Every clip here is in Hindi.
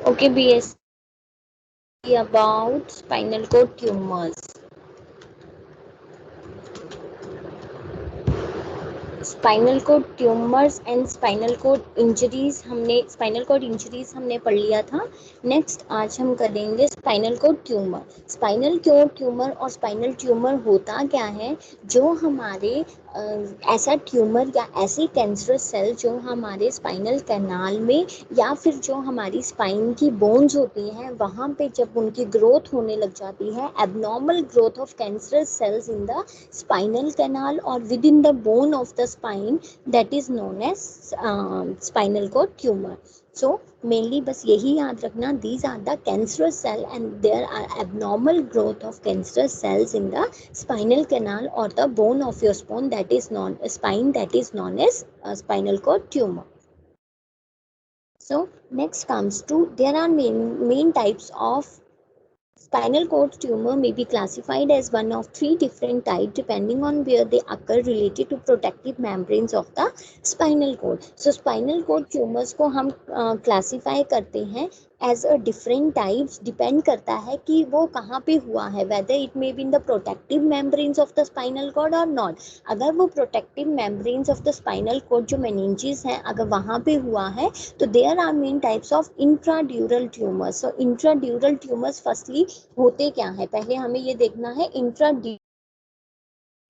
Okay, BSc about spinal cord tumors. Spinal cord tumours and spinal cord injuries हमने पढ़ लिया था। नेक्स्ट आज हम करेंगे spinal cord tumour. Spinal cord tumour और स्पाइनल ट्यूमर होता क्या है, जो हमारे ऐसा ट्यूमर या ऐसी कैंसरस सेल जो हमारे स्पाइनल कैनाल में या फिर जो हमारी स्पाइन की बोन्स होती हैं वहाँ पे जब उनकी ग्रोथ होने लग जाती है, abnormal growth of cancerous cells in the spinal canal or within the bone of the spine, that is known as spinal cord tumor. So mainly बस यही याद रखना, these are the cancerous cell and there are abnormal growth of cancerous cells in the spinal canal or the bone of your spine, that is known as spinal cord tumor. So next comes to, there are main types of spinal cord tumor may be classified as one of three different types depending on where they occur related to protective membranes of the spinal cord. So spinal cord tumors को हम classify करते हैं as a different types, depend करता है कि वो कहाँ पे हुआ है, whether it may be in the protective membranes of the spinal cord or not. अगर वो protective membranes of the spinal cord जो meninges हैं अगर वहाँ पे हुआ है तो there are main types of intradural tumors. So intradural tumors firstly होते क्या है, पहले हमें ये देखना है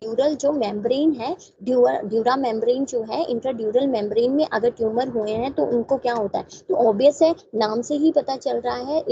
ड्यूरल जो मेम्ब्रेन है, ड्यूरा मेम्ब्रेन जो है, इंट्राड्यूरल मेम्ब्रेन में अगर ट्यूमर हुए हैं तो उनको क्या होता है, तो ऑब्वियस है नाम से ही पता चल रहा है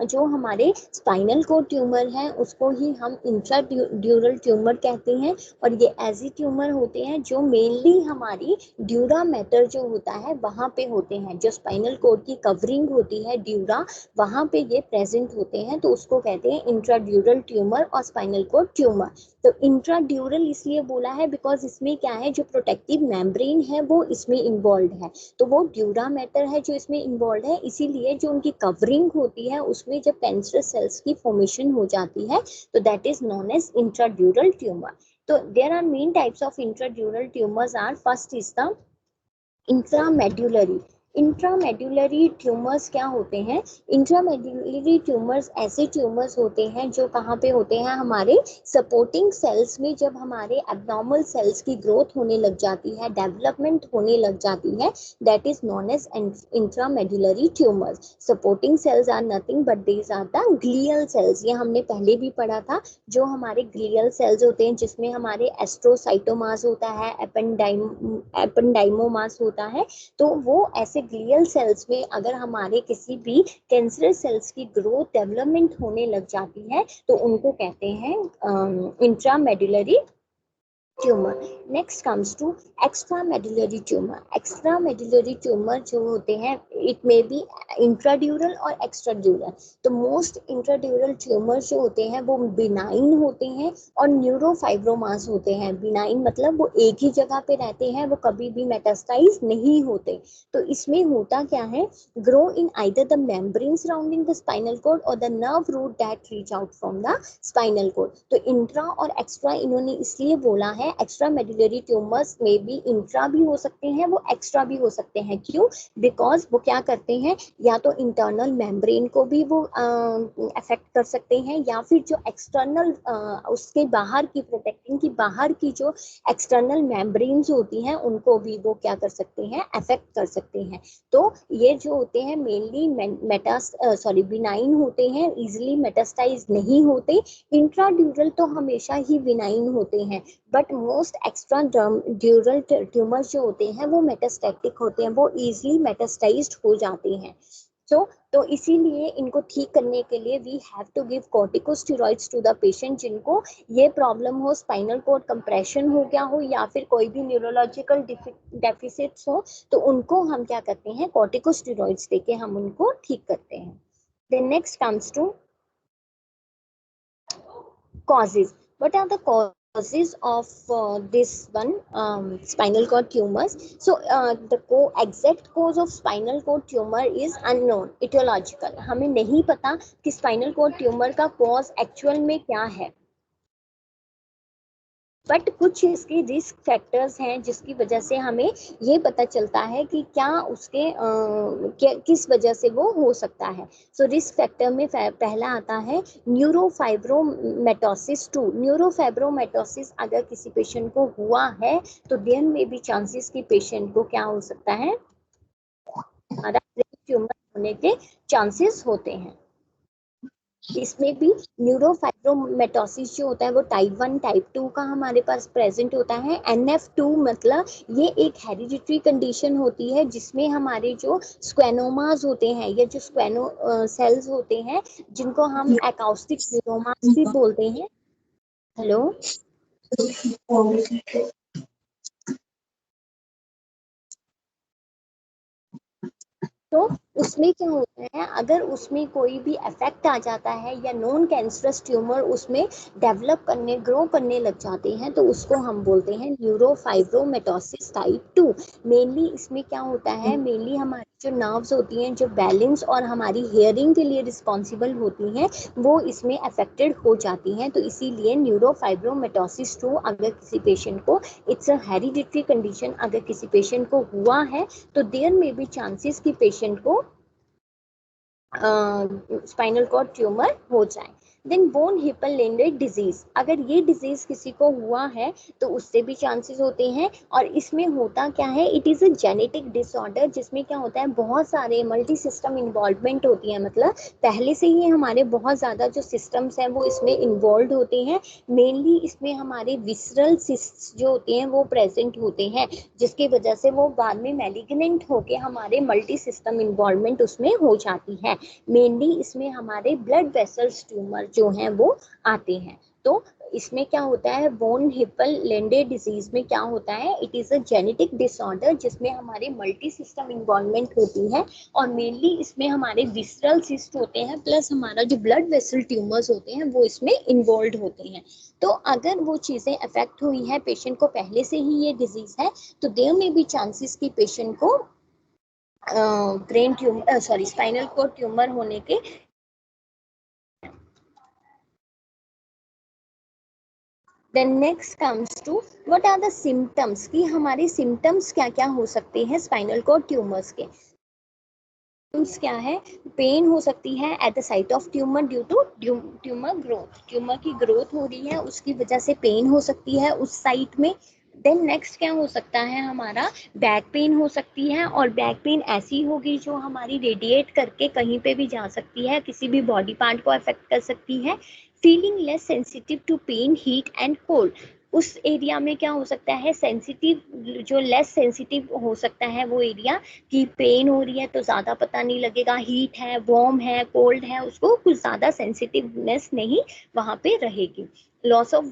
जो हमारे स्पाइनल कोड ट्यूमर है उसको ही हम इंट्राड्यूरल ट्यूमर कहते हैं। और ये ऐसे ट्यूमर होते हैं जो मेनली हमारी ड्यूरा मैटर जो होता है वहाँ पे होते हैं, जो स्पाइनल कोड की कवरिंग होती है ड्यूरा वहाँ पे ये प्रेजेंट होते हैं, तो उसको कहते हैं इंट्राड्यूरल ट्यूमर और स्पाइनल कोड ट्यूमर। तो इंट्राड्यूरल इसलिए बोला है बिकॉज इसमें क्या है, जो प्रोटेक्टिव मेम्ब्रेन है वो इसमें इन्वॉल्व है, तो वो ड्यूरा मैटर है जो इसमें इन्वॉल्व है, इसीलिए जो उनकी कवरिंग होती है उसमें जब कैंसरस सेल्स की फॉर्मेशन हो जाती है तो that is known as intradural tumour. तो there are main types of intradural tumours are, first is the intramedullary. Intramedullary tumours क्या होते हैं, इंट्रामेड्युलरी ट्यूमर्स ऐसे ट्यूमर्स होते हैं जो कहाँ पे होते हैं, हमारे सपोर्टिंग सेल्स में जब हमारे एब्नॉर्मल सेल्स की ग्रोथ होने लग जाती है, डेवलपमेंट होने लग जाती है, that is known as intramedullary tumours. Supporting cells are nothing but these are the glial cells, ये हमने पहले भी पढ़ा था, जो हमारे ग्लियल सेल्स होते हैं जिसमें हमारे एस्ट्रोसाइटोमास होता है, एपेंडाइमोमास होता है, तो वो ऐसे ग्लियल सेल्स में अगर हमारे किसी भी कैंसरस सेल्स की ग्रोथ डेवलपमेंट होने लग जाती है तो उनको कहते हैं intramedullary tumour. Next comes to extramedullary tumour. Extramedullary tumour जो होते हैं इट मे बी इंट्राड्यूरल और एक्स्ट्राड्यूरल। तो मोस्ट इंट्राड्यूरल ट्यूमर जो होते हैं वो बिनाइन होते हैं और न्यूरोफाइब्रोमास होते हैं। बिनाइन मतलब वो एक ही जगह पे रहते हैं, वो कभी भी मेटास्टाइज नहीं होते। तो इसमें होता क्या है, grow in either the membrane surrounding the spinal cord और the nerve root that reach out from the spinal cord. तो इंट्रा और एक्स्ट्रा इन्होंने इसलिए बोला है, एक्स्ट्रा मेडुलरी ट्यूमर्स में भी इंट्रा भी हो सकते हैं, वो एक्स्ट्रा भी हो सकते हैं। क्यों? बिकॉज वो क्या करते हैं, या तो इंटरनल मेम्ब्रेन को भी वो अफेक्ट कर सकते हैं, या फिर जो एक्सटर्नल उसके बाहर की प्रोटेक्टिंग की बाहर की जो एक्सटर्नल मेम्ब्रेन्स होती हैं उनको भी वो क्या कर सकते हैं, अफेक्ट कर सकते हैं। तो ये जो होते हैं मेनली बिनाइन होते हैं, इजिली मेटास्टाइज नहीं होते। इंट्राड्यूरल तो हमेशा ही बिनाइन होते हैं, बट मोस्ट एक्स्ट्रा ड्यूरल ट्यूमर्स जो होते हैं वो मेटास्टैटिक होते हैं, वो इजिली मेटास्टाइज्ड हो जाते हैं। तो इसीलिए इनको ठीक करने के लिए we have to give corticosteroids to the patient जिनको ये प्रॉब्लम हो, स्पाइनल कोड कंप्रेशन हो गया हो या फिर कोई भी न्यूरोलॉजिकल डेफिसिट्स हो, तो उनको हम क्या करते हैं, कॉर्टिकोस्टेरॉइड्स देके हम उनको ठीक करते हैं। Then next comes to causes. What are the causes of this one spinal cord tumors? So the exact cause of spinal cord tumor is unknown, etiological. हमें नहीं पता कि spinal cord tumor का cause actual में क्या है। बट कुछ इसके रिस्क फैक्टर्स हैं जिसकी वजह से हमें ये पता चलता है कि क्या उसके किस वजह से वो हो सकता है। सो रिस्क फैक्टर में पहला आता है न्यूरोफाइब्रोमेटोसिस 2। न्यूरोफाइब्रोमेटोसिस अगर किसी पेशेंट को हुआ है तो देयर में भी चांसेस कि पेशेंट को क्या हो सकता है, हमारा ब्रेन ट्यूमर होने के चांसेस होते हैं। इसमें भी न्यूरोफाइब्रोमेटोसिस जो होता है वो टाइप 1 टाइप 2 का हमारे पास प्रेजेंट होता है। NF2 मतलब ये एक हेरिडिटरी कंडीशन होती है जिसमें हमारे जो स्क्वेनोमास होते हैं या जो स्क्वेनो सेल्स होते हैं जिनको हम एकॉस्टिक न्यूरोमास भी बोलते हैं। हेलो, तो उसमें क्या होता है, अगर उसमें कोई भी इफेक्ट आ जाता है या नॉन कैंसरस ट्यूमर उसमें डेवलप करने ग्रो करने लग जाते हैं तो उसको हम बोलते हैं न्यूरोफाइब्रोमेटोसिस टाइप 2। मेनली इसमें क्या होता है, मेनली हमारी जो नर्व्स होती हैं जो बैलेंस और हमारी हियरिंग के लिए रिस्पॉन्सिबल होती हैं वो इसमें अफेक्टेड हो जाती हैं। तो इसीलिए न्यूरोफाइब्रोमेटोसिस 2 अगर किसी पेशेंट को, इट्स अ हेरिडिटरी कंडीशन, अगर किसी पेशेंट को हुआ है तो देयर में भी चांसेस कि पेशेंट को स्पाइनल कॉर्ड ट्यूमर हो जाए। देन बोन हिपल लेंडेड डिजीज, अगर ये डिजीज किसी को हुआ है तो उससे भी चांसेस होते हैं। और इसमें होता क्या है, it is a genetic disorder जिसमें क्या होता है बहुत सारे मल्टी सिस्टम इन्वॉल्वमेंट होती है, मतलब पहले से ही हमारे बहुत ज़्यादा जो सिस्टम्स हैं वो इसमें इन्वॉल्व होते हैं। मेनली इसमें हमारे विसरल सिस्ट्स जो होते हैं वो प्रेजेंट होते हैं जिसकी वजह से वो बाद में मैलिग्नेंट होके हमारे मल्टी सिस्टम इन्वॉल्वमेंट उसमें हो जाती है। मेनली इसमें हमारे ब्लड वेसल्स ट्यूमर जो हैं वो आते हैं। तो इसमें क्या होता है, बोन हिपल लेंडे डिजीज में क्या होता है, it is a genetic disorder जिसमें हमारे मल्टी सिस्टम इन्वॉल्वमेंट होती है और मेनली इसमें हमारे विसरल सिस्ट होते हैं प्लस हमारा जो ब्लड वेसल ट्यूमर्स होते हैं वो इसमें इन्वॉल्व होते हैं। तो अगर वो चीज़ें अफेक्ट हुई है, पेशेंट को पहले से ही ये डिजीज है, तो देयर में भी चांसेस की पेशेंट को brain tumour sorry spinal cord tumour होने के। Then next comes to what are the symptoms, कि हमारे सिम्टम्स क्या क्या हो सकते हैं स्पाइनल कोड ट्यूमर्स के। सिम्टम्स क्या है, पेन हो सकती है at the site of tumour due to tumour growth, tumour की ग्रोथ हो रही है उसकी वजह से पेन हो सकती है उस साइट में। देन नेक्स्ट क्या हो सकता है, हमारा बैक पेन हो सकती है और बैक पेन ऐसी होगी जो हमारी रेडिएट करके कहीं पे भी जा सकती है, किसी भी बॉडी पार्ट को अफेक्ट कर सकती है। Feeling less sensitive to pain heat and cold, उस एरिया में क्या हो सकता है, सेंसिटिव जो लेस सेंसिटिव हो सकता है वो एरिया, कि पेन हो रही है तो ज़्यादा पता नहीं लगेगा, हीट है वार्म है कोल्ड है उसको कुछ ज़्यादा सेंसिटिवनेस नहीं वहाँ पे रहेगी। लॉस ऑफ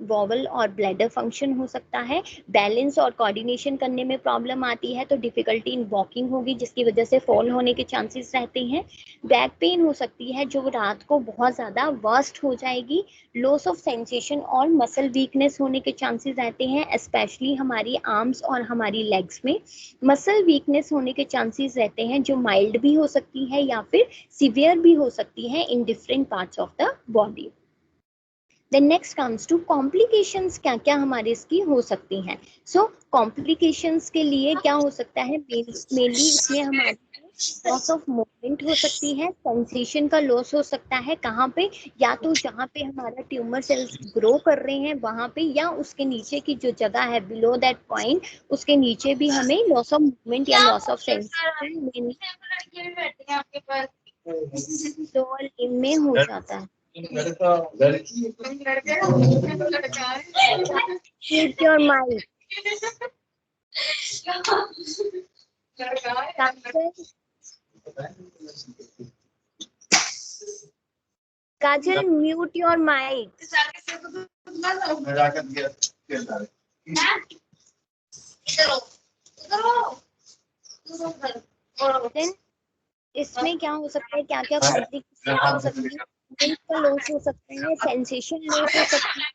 वॉवल और ब्लैडर फंक्शन हो सकता है। बैलेंस और कोऑर्डिनेशन करने में प्रॉब्लम आती है तो डिफिकल्टी इन वॉकिंग होगी जिसकी वजह से फॉल होने के चांसेस रहते हैं। बैक पेन हो सकती है जो रात को बहुत ज़्यादा वर्स्ट हो जाएगी। लॉस ऑफ सेंसेशन और मसल वीकनेस होने के चांसेस रहते हैं स्पेशली हमारी आर्म्स और हमारी लेग्स में। मसल वीकनेस होने के चांसेस रहते हैं जो माइल्ड भी हो सकती है या फिर सीवियर भी हो सकती है in different parts of the body. Then next comes to complications, क्या क्या हमारे इसकी हो सकती हैं। सो कॉम्प्लिकेशंस के लिए क्या हो सकता है, मेनली इसमें हमारी लॉस ऑफ मूवमेंट हो सकती है, सेंसेशन का लॉस हो सकता है, कहाँ पे, या तो जहाँ पे हमारा ट्यूमर सेल्स ग्रो कर रहे हैं वहां पे या उसके नीचे की जो जगह है बिलो दैट पॉइंट उसके नीचे भी हमें लॉस ऑफ मूवमेंट या loss of sensation lower limb में हो जाता है। Keep your mind. Kajal, mute your mic. Then इसमें क्या हो सकता है, क्या क्या कॉम्प्लिकेशन हो सकती है, ब्रेन का लॉस हो सकता है, सेंसेशन लॉस हो सकती है।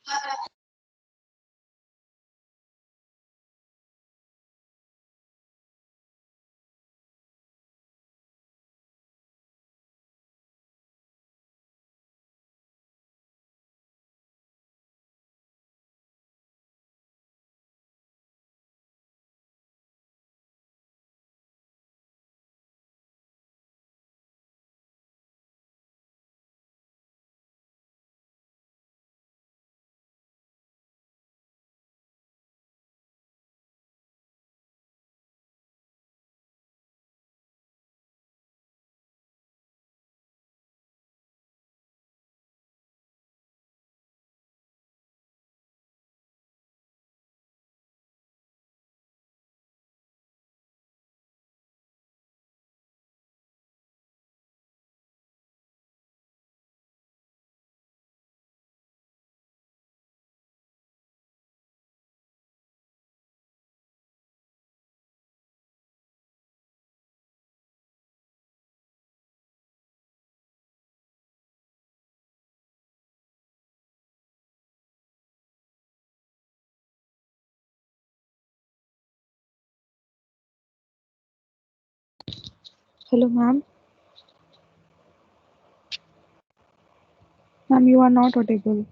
Hello, ma'am. Ma'am, you are not audible.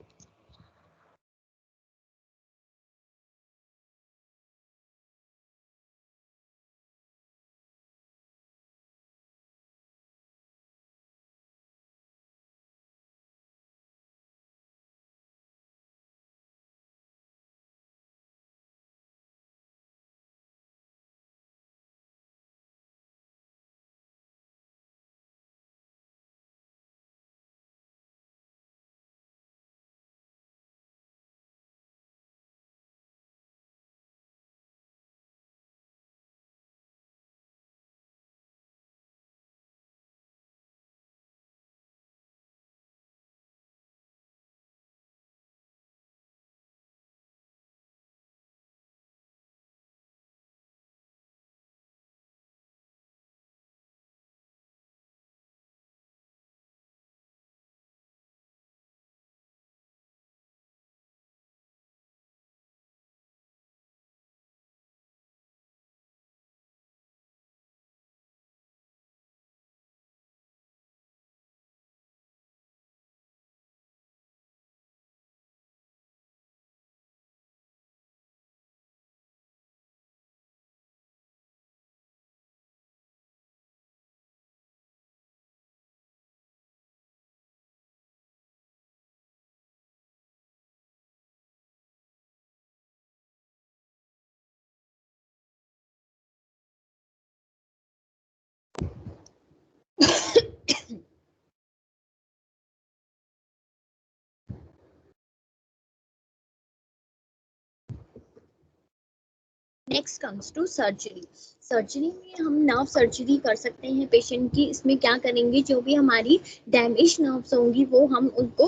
Next comes to surgery. Surgery में हम नर्व सर्जरी कर सकते हैं पेशेंट की। इसमें क्या करेंगे, जो भी हमारी डैमेज नर्व्स होंगी वो हम उनको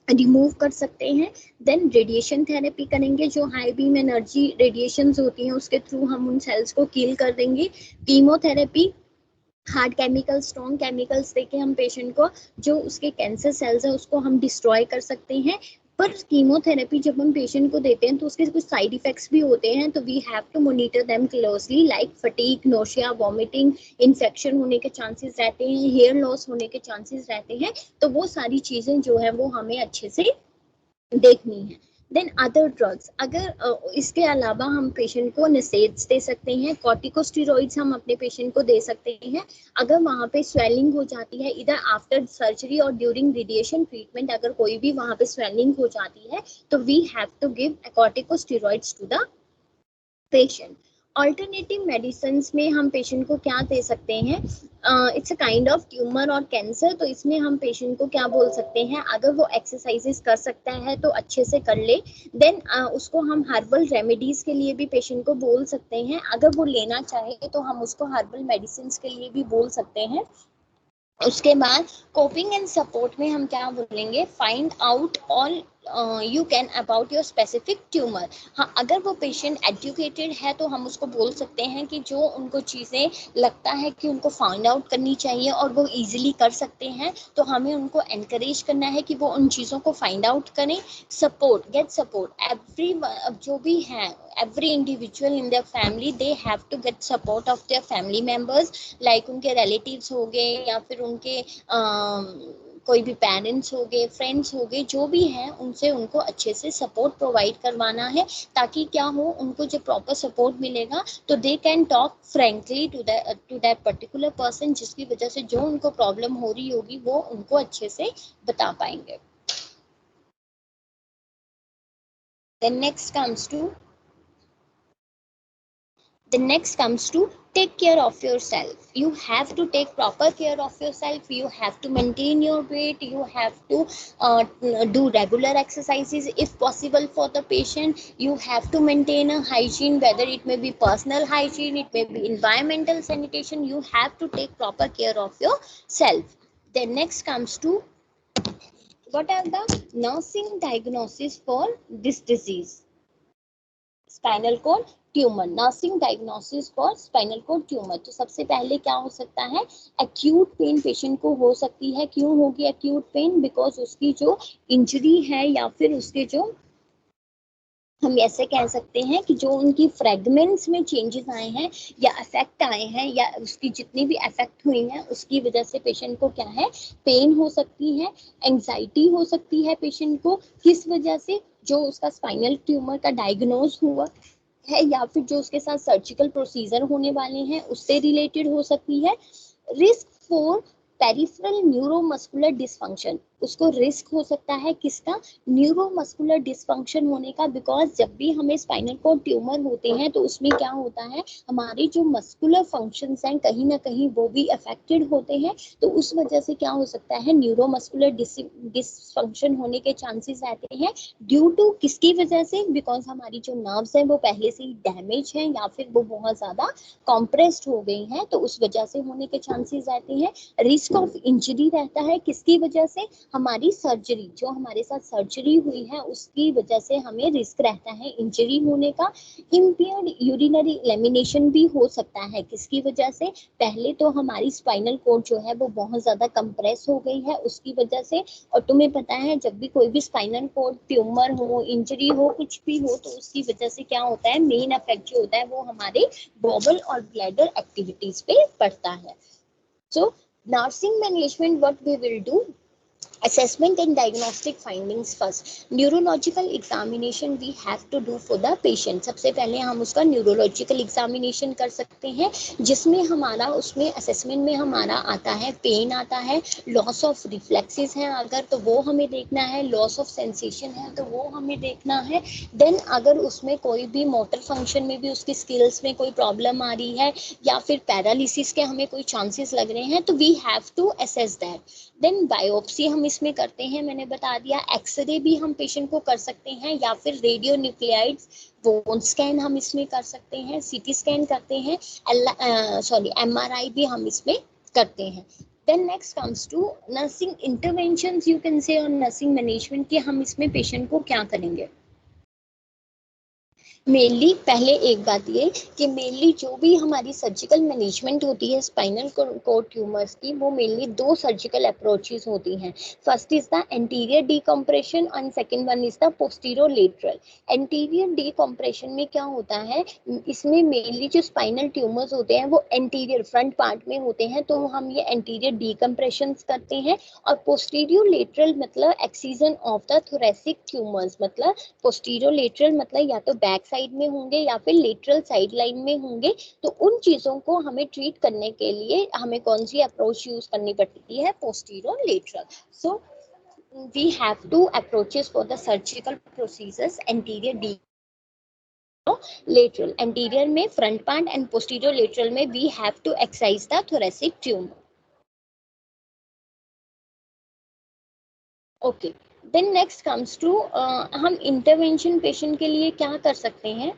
रिमूव कर सकते हैं। देन रेडिएशन थेरेपी करेंगे, जो हाई बीम एनर्जी रेडिएशंस होती हैं उसके थ्रू हम उन सेल्स को किल कर देंगे। Chemotherapy, hard chemical, strong chemicals देके हम पेशेंट को जो उसके कैंसर सेल्स है उसको हम डिस्ट्रॉय कर सकते हैं। पर कीमोथेरेपी जब हम पेशेंट को देते हैं तो उसके कुछ साइड इफेक्ट्स भी होते हैं, तो we have to monitor them closely, like fatigue, nausea, vomiting, infection होने के चांसेस रहते हैं, हेयर लॉस होने के चांसेस रहते हैं। तो वो सारी चीजें जो है वो हमें अच्छे से देखनी है। देन अदर ड्रग्स, अगर इसके अलावा हम पेशेंट को नसेड्स दे सकते हैं, कॉर्टिकोस्टेरॉइड्स हम अपने पेशेंट को दे सकते हैं। अगर वहाँ पे स्वेलिंग हो जाती है इधर आफ्टर सर्जरी और ड्यूरिंग रेडिएशन ट्रीटमेंट, अगर कोई भी वहाँ पे स्वेलिंग हो जाती है तो we have to give corticosteroids to the patient. Alternative medicine में हम पेशेंट को क्या दे सकते हैं, it's a kind of tumour और कैंसर, तो इसमें हम पेशेंट को क्या बोल सकते हैं, अगर वो एक्सरसाइजेस कर सकता है तो अच्छे से कर ले। देन उसको हम हर्बल रेमेडीज के लिए भी पेशेंट को बोल सकते हैं। अगर वो लेना चाहे तो हम उसको हर्बल मेडिसिन के लिए भी बोल सकते हैं। उसके बाद कोपिंग एंड सपोर्ट में हम क्या बोलेंगे, find out all you can about your specific tumour. हाँ, अगर वो पेशेंट एजुकेटेड है तो हम उसको बोल सकते हैं कि जो उनको चीज़ें लगता है कि उनको फाइंड आउट करनी चाहिए और वो इजीली कर सकते हैं, तो हमें उनको एनकरेज करना है कि वो उन चीज़ों को फाइंड आउट करें। सपोर्ट, गेट सपोर्ट, एवरी जो भी हैं, every individual in their family they have to get support of their family members, like उनके relatives हो गए या फिर उनके कोई भी पेरेंट्स हो गए, फ्रेंड्स हो गए, जो भी हैं उनसे उनको अच्छे से सपोर्ट प्रोवाइड करवाना है, ताकि क्या हो, उनको जो प्रॉपर सपोर्ट मिलेगा तो they can talk frankly to that particular person, जिसकी वजह से जो उनको प्रॉब्लम हो रही होगी वो उनको अच्छे से बता पाएंगे। Then next comes to take care of yourself. You have to take proper care of yourself. You have to maintain your weight. You have to do regular exercises if possible for the patient. You have to maintain a hygiene, whether it may be personal hygiene, it may be environmental sanitation. You have to take proper care of yourself. Then next comes to what are the nursing diagnosis for this disease? Spinal cord tumour, nursing diagnosis for spinal cord tumour. तो सबसे पहले क्या हो सकता है, एक्यूट पेन पेशेंट को हो सकती है। क्यों होगी एक्यूट पेन, बिकॉज उसकी जो इंजरी है या फिर उसके जो हम ऐसे कह सकते हैं कि जो उनकी फ्रेगमेंट्स में चेंजेस आए हैं या अफेक्ट आए हैं या उसकी जितनी भी अफेक्ट हुई हैं उसकी वजह से पेशेंट को क्या है, पेन हो सकती है, एंजाइटी हो सकती है पेशेंट को, किस वजह से, जो उसका स्पाइनल ट्यूमर का डायग्नोज हुआ है या फिर जो उसके साथ सर्जिकल प्रोसीजर होने वाले हैं उससे रिलेटेड हो सकती है। Risk for peripheral neuromuscular dysfunction, उसको रिस्क हो सकता है किसका, न्यूरोमस्कुलर डिसफंक्शन होने का, बिकॉज जब भी हमें स्पाइनल कोड ट्यूमर होते हैं तो उसमें क्या होता है, हमारे जो मस्कुलर फंक्शंस हैं कहीं ना कहीं वो भी अफेक्टेड होते हैं, तो उस वजह से क्या हो सकता है, न्यूरोमस्कुलर डिसफंक्शन होने के चांसेस रहते हैं। ड्यू टू किसकी वजह से, बिकॉज हमारी जो नर्व्स हैं वो पहले से ही डैमेज हैं या फिर वो बहुत ज्यादा कॉम्प्रेस्ड हो गई हैं, तो उस वजह से होने के चांसेस रहते हैं। रिस्क ऑफ इंजरी रहता है किसकी वजह से, हमारी सर्जरी, जो हमारे साथ सर्जरी हुई है उसकी वजह से हमें रिस्क रहता है इंजरी होने का। इम्पेयर्ड यूरिनरी एलिमिनेशन भी हो सकता है किसकी वजह से, पहले तो हमारी स्पाइनल कोड जो है वो बहुत ज्यादा कंप्रेस हो गई है उसकी वजह से, और तुम्हें पता है जब भी कोई भी स्पाइनल कोड ट्यूमर हो, इंजरी हो, कुछ भी हो, तो उसकी वजह से क्या होता है, मेन इफेक्ट जो होता है वो हमारे बॉबल और ब्लैडर एक्टिविटीज पे पड़ता है। So, nursing management, what we will do, assessment and diagnostic findings first. Neurological examination we have to do for the patient. सबसे पहले हम उसका न्यूरोलॉजिकल एग्जामिनेशन कर सकते हैं जिसमें हमारा उसमें असेसमेंट में हमारा आता है, पेन आता है, लॉस ऑफ रिफ्लेक्सेस हैं अगर तो वो हमें देखना है, लॉस ऑफ सेंसेशन है तो वो हमें देखना है। देन अगर उसमें कोई भी मोटर फंक्शन में भी उसकी स्किल्स में कोई प्रॉब्लम आ रही है या फिर पैरालिसिस के हमें कोई चांसेस लग रहे हैं तो we have to assess that. Then biopsy हम इसमें करते हैं, मैंने बता दिया। एक्सरे भी हम पेशेंट को कर सकते हैं या फिर रेडियो न्यूक्लियाइड्स बोन स्कैन हम इसमें कर सकते हैं, सीटी स्कैन करते हैं, एमआरआई भी हम इसमें करते हैं। Then next comes to nursing interventions, you can say, और नर्सिंग मैनेजमेंट की हम इसमें पेशेंट को क्या करेंगे। मेनली पहले एक बात ये कि मेनली जो भी हमारी सर्जिकल मैनेजमेंट होती है स्पाइनल कोड ट्यूमर्स की, वो मेनली दो सर्जिकल अप्रोचेस होती हैं। First is the anterior decompression and second one is the posterior lateral. Anterior decompression में क्या होता है, इसमें मेनली जो स्पाइनल ट्यूमर्स होते हैं वो एंटीरियर फ्रंट पार्ट में होते हैं तो हम ये एंटीरियर डीकम्प्रेशन करते हैं। और पोस्टीरियर लेटरल मतलब excision of the thoracic tumours, मतलब पोस्टीरियर लेटरल मतलब या तो बैक साइड में होंगे या फिर लेटरल साइड लाइन में होंगे, तो उन चीजों को हमें ट्रीट करने के लिए हमें कौन सी अप्रोच यूज करनी पड़ती है, posterior lateral. So we have two approaches for the surgical procedures, anterior lateral, anterior में front part and posterior lateral में we have to exercise the thoracic tumour. Okay, then next comes to हम इंटरवेंशन पेशेंट के लिए क्या कर सकते हैं।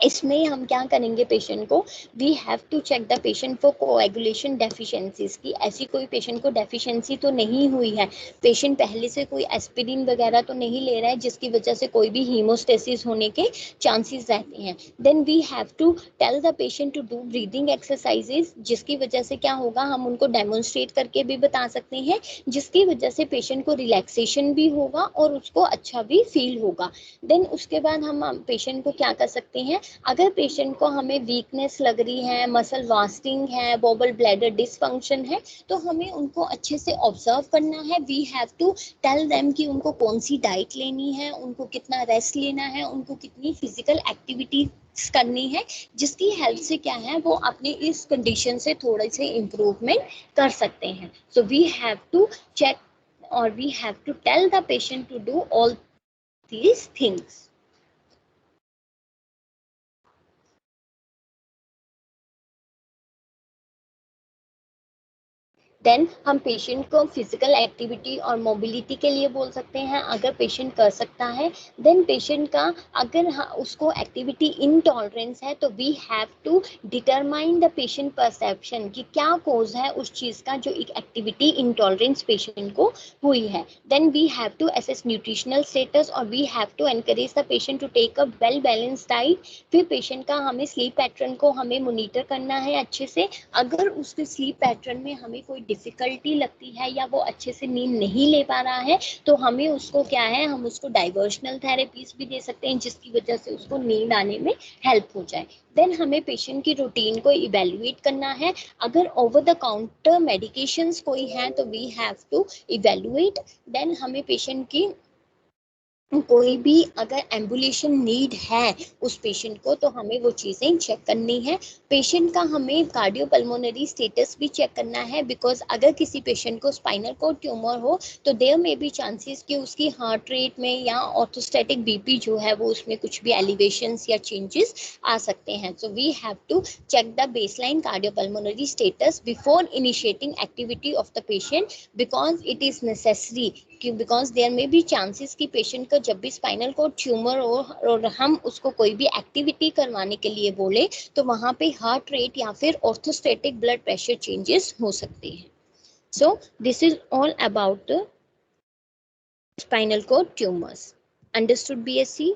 इसमें हम क्या करेंगे, पेशेंट को we have to check the patient for coagulation deficiencies की, ऐसी कोई पेशेंट को डेफिशिएंसी तो नहीं हुई है, पेशेंट पहले से कोई एस्पिरिन वगैरह तो नहीं ले रहा है जिसकी वजह से कोई भी हीमोस्टेसिस होने के चांसेस रहते हैं। Then we have to tell the patient to do breathing exercises, जिसकी वजह से क्या होगा, हम उनको डेमोन्स्ट्रेट करके भी बता सकते हैं जिसकी वजह से पेशेंट को रिलैक्सेशन भी होगा और उसको अच्छा भी फील होगा। देन उसके बाद हम पेशेंट को क्या कर सकते हैं, अगर पेशेंट को हमें वीकनेस लग रही है, मसल वास्टिंग है, बॉबल ब्लैडर डिसफंक्शन है, तो हमें उनको अच्छे से ऑब्जर्व करना है। We have to tell them कि उनको कौन सी डाइट लेनी है, उनको कितना रेस्ट लेना है, उनको कितनी फिजिकल एक्टिविटी करनी है, जिसकी हेल्प से क्या है वो अपने इस कंडीशन से थोड़े से इम्प्रूवमेंट कर सकते हैं। So we have to check और we have to tell the patient to do all these things. Then हम पेशेंट को फिजिकल एक्टिविटी और मोबिलिटी के लिए बोल सकते हैं, अगर पेशेंट कर सकता है। देन पेशेंट का अगर उसको एक्टिविटी इनटॉलरेंस है तो we have to determine the patient perception कि क्या कोज है उस चीज़ का जो एक एक्टिविटी इनटॉलरेंस पेशेंट को हुई है। Then we have to assess nutritional status और we have to encourage the patient to take a well balance diet. फिर पेशेंट का हमें स्लीप पैटर्न को हमें मोनिटर करना है अच्छे से, अगर उसके स्लीप पैटर्न में हमें कोई डिफिकल्टी लगती है या वो अच्छे से नींद नहीं ले पा रहा है, तो हमें उसको क्या है, हम उसको डाइवर्शनल थेरेपीज भी दे सकते हैं जिसकी वजह से उसको नींद आने में हेल्प हो जाए। देन हमें पेशेंट की रूटीन को इवेल्युएट करना है। अगर ओवर द काउंटर मेडिकेशंस कोई हैं तो वी हैव टू इवेल्युएट। देन हमें पेशेंट की कोई भी अगर एम्बुलेशन नीड है उस पेशेंट को, तो हमें वो चीज़ें चेक करनी है। पेशेंट का हमें कार्डियोपल्मोनरी स्टेटस भी चेक करना है, बिकॉज अगर किसी पेशेंट को स्पाइनल कोर्ड ट्यूमर हो तो देयर में भी चांसेस कि उसकी हार्ट रेट में या ऑर्थोस्टैटिक बीपी जो है वो उसमें कुछ भी एलिवेशंस या चेंजेस आ सकते हैं। So we have to check the baseline cardiopulmonary status before initiating activity of the patient, because it is necessary, because there में भी चांसेस कि पेशेंट का जब भी स्पाइनल कोर्ड ट्यूमर हो और हम उसको कोई भी एक्टिविटी करवाने के लिए बोले तो वहाँ पे हार्ट रेट या फिर ऑर्थोस्टैटिक ब्लड प्रेशर चेंजेस हो सकते हैं। So this is all about the spinal code tumours. Understood BSc?